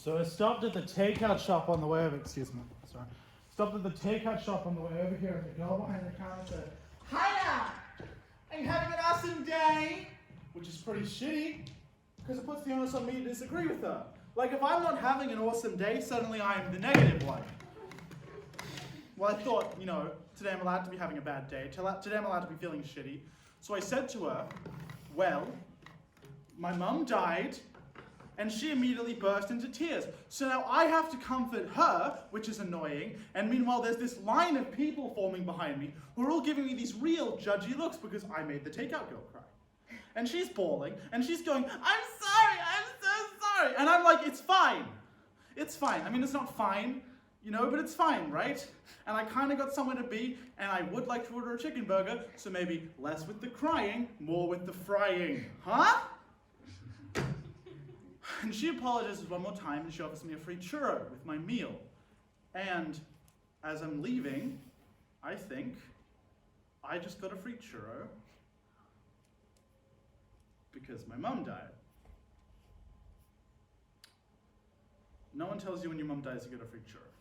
So I stopped at the takeout shop on the way over. Excuse me. Sorry. Stopped at the takeout shop on the way over here, and the girl behind the counter said, "Hiya! Are you having an awesome day?" Which is pretty shitty, because it puts the onus on me to disagree with her. Like, if I'm not having an awesome day, suddenly I'm the negative one. Well, I thought, today I'm allowed to be having a bad day. Today I'm allowed to be feeling shitty. So I said to her, well, my mum died, and she immediately burst into tears. So now I have to comfort her, which is annoying, and meanwhile there's this line of people forming behind me who are all giving me these real judgy looks because I made the takeout girl cry. And she's bawling, and she's going, "I'm sorry, I'm so sorry." And I'm like, it's fine. It's fine. I mean, it's not fine, but it's fine, right? And I kind of got somewhere to be, and I would like to order a chicken burger, so maybe less with the crying, more with the frying. Huh? And she apologizes one more time, and she offers me a free churro with my meal. And as I'm leaving, I think I just got a free churro because my mum died. No one tells you when your mum dies you get a free churro.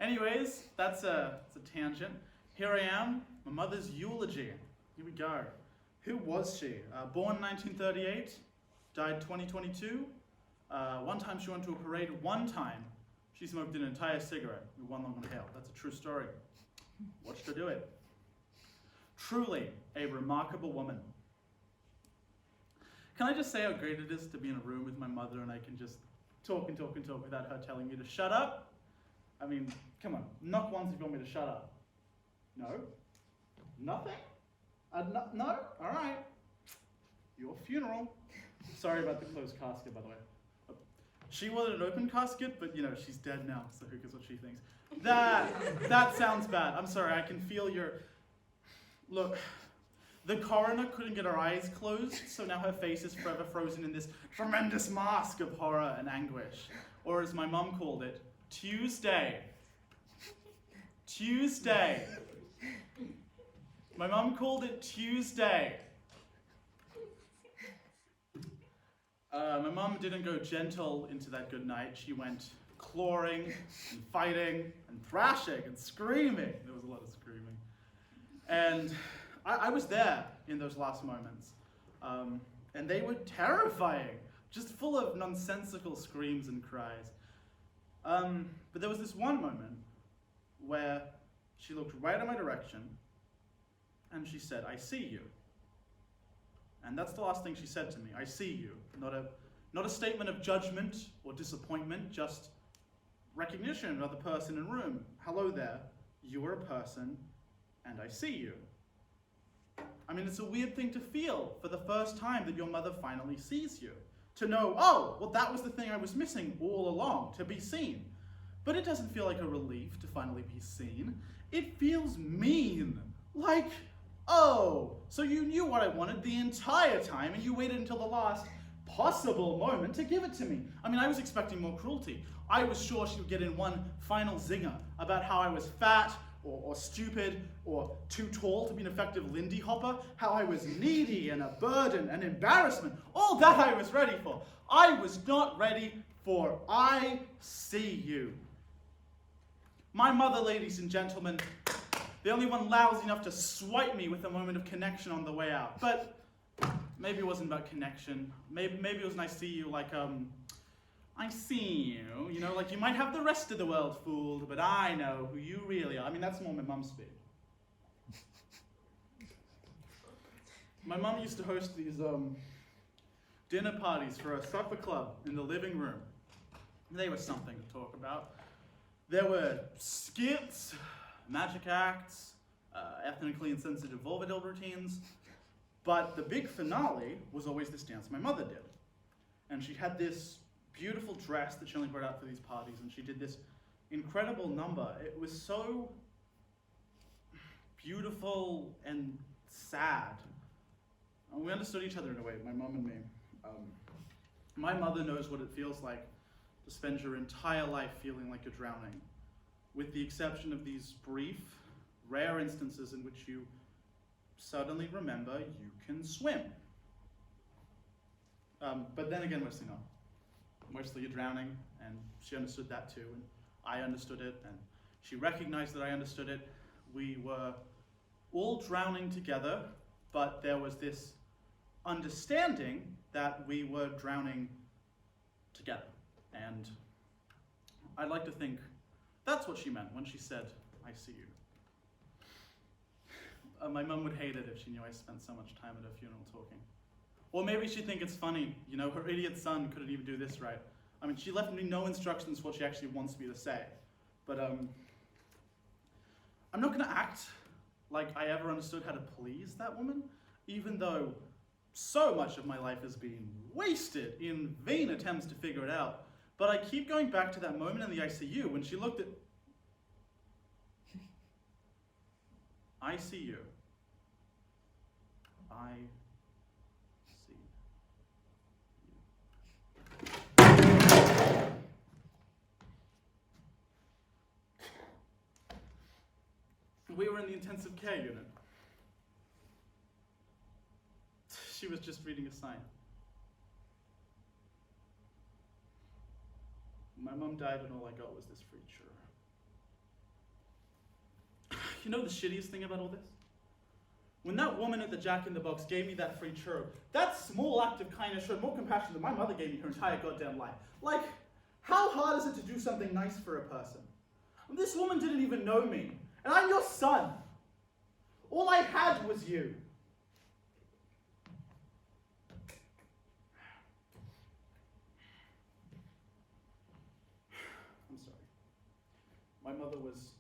Anyways, that's a tangent. Here I am, my mother's eulogy. Here we go. Who was she? Born 1938, died 2022. One time she went to a parade. One time she smoked an entire cigarette with one long inhale. That's a true story. Watched her do it. Truly a remarkable woman. Can I just say how great it is to be in a room with my mother and I can just talk and talk and talk without her telling me to shut up? I mean, come on, knock once if you want me to shut up. No? Nothing? No? All right. Your funeral. Sorry about the closed casket, by the way. She wanted an open casket, but she's dead now, so who cares what she thinks. That sounds bad. I'm sorry, I can feel your... Look, the coroner couldn't get her eyes closed, so now her face is forever frozen in this tremendous mask of horror and anguish. Or as my mum called it, Tuesday. Tuesday. My mum called it Tuesday. My mum didn't go gentle into that good night. She went clawing and fighting and thrashing and screaming. There was a lot of screaming. And I was there in those last moments. And they were terrifying, just full of nonsensical screams and cries. But there was this one moment where she looked right in my direction and she said, "I see you." And that's the last thing she said to me. I see you. Not a statement of judgment or disappointment, just recognition of another person in the room. Hello there, you are a person and I see you. I mean, it's a weird thing to feel for the first time that your mother finally sees you. To know, oh, well, that was the thing I was missing all along, to be seen. But it doesn't feel like a relief to finally be seen. It feels mean. Like, oh, so you knew what I wanted the entire time and you waited until the last possible moment to give it to me. I mean, I was expecting more cruelty. I was sure she would get in one final zinger about how I was fat, or stupid, or too tall to be an effective Lindy Hopper, how I was needy and a burden and embarrassment. All that I was ready for. I was not ready for I see you. My mother, ladies and gentlemen, the only one lousy enough to swipe me with a moment of connection on the way out. But maybe it wasn't about connection. Maybe it was an I see you like, I see you, like you might have the rest of the world fooled, but I know who you really are. I mean, that's more my mum's speak. My mum used to host these dinner parties for a supper club in the living room. They were something to talk about. There were skits, magic acts, ethnically insensitive vaudeville routines, but the big finale was always this dance my mother did. And she had this beautiful dress that she only brought out for these parties, and she did this incredible number. It was so beautiful and sad. And we understood each other in a way, my mom and me. My mother knows what it feels like to spend your entire life feeling like you're drowning, with the exception of these brief, rare instances in which you suddenly remember you can swim. But then again, we're seeing on. mostly drowning, and she understood that too, and I understood it, and she recognized that I understood it. We were all drowning together, but there was this understanding that we were drowning together. And I'd like to think that's what she meant when she said, "I see you." My mum would hate it if she knew I spent so much time at her funeral talking. Or maybe she'd think it's funny, her idiot son couldn't even do this right. I mean, she left me no instructions for what she actually wants me to say. But I'm not gonna act like I ever understood how to please that woman, even though so much of my life has been wasted in vain attempts to figure it out. But I keep going back to that moment in the ICU when she looked at... I see you. I see you. We were in the intensive care unit. She was just reading a sign. My mom died and all I got was this free churro. You know the shittiest thing about all this? When that woman at the Jack in the Box gave me that free churro, that small act of kindness showed more compassion than my mother gave me her entire goddamn life. Like, how hard is it to do something nice for a person? This woman didn't even know me, and I'm your son. All I had was you. I'm sorry. My mother was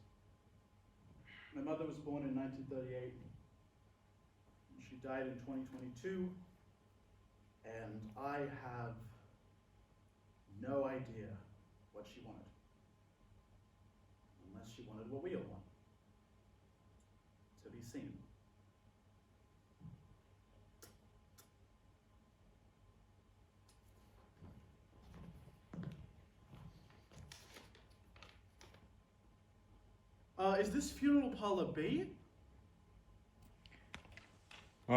born in 1938. She died in 2022, and I have no idea what she wanted. Unless she wanted what we all want. To be seen. Is this funeral parlor B?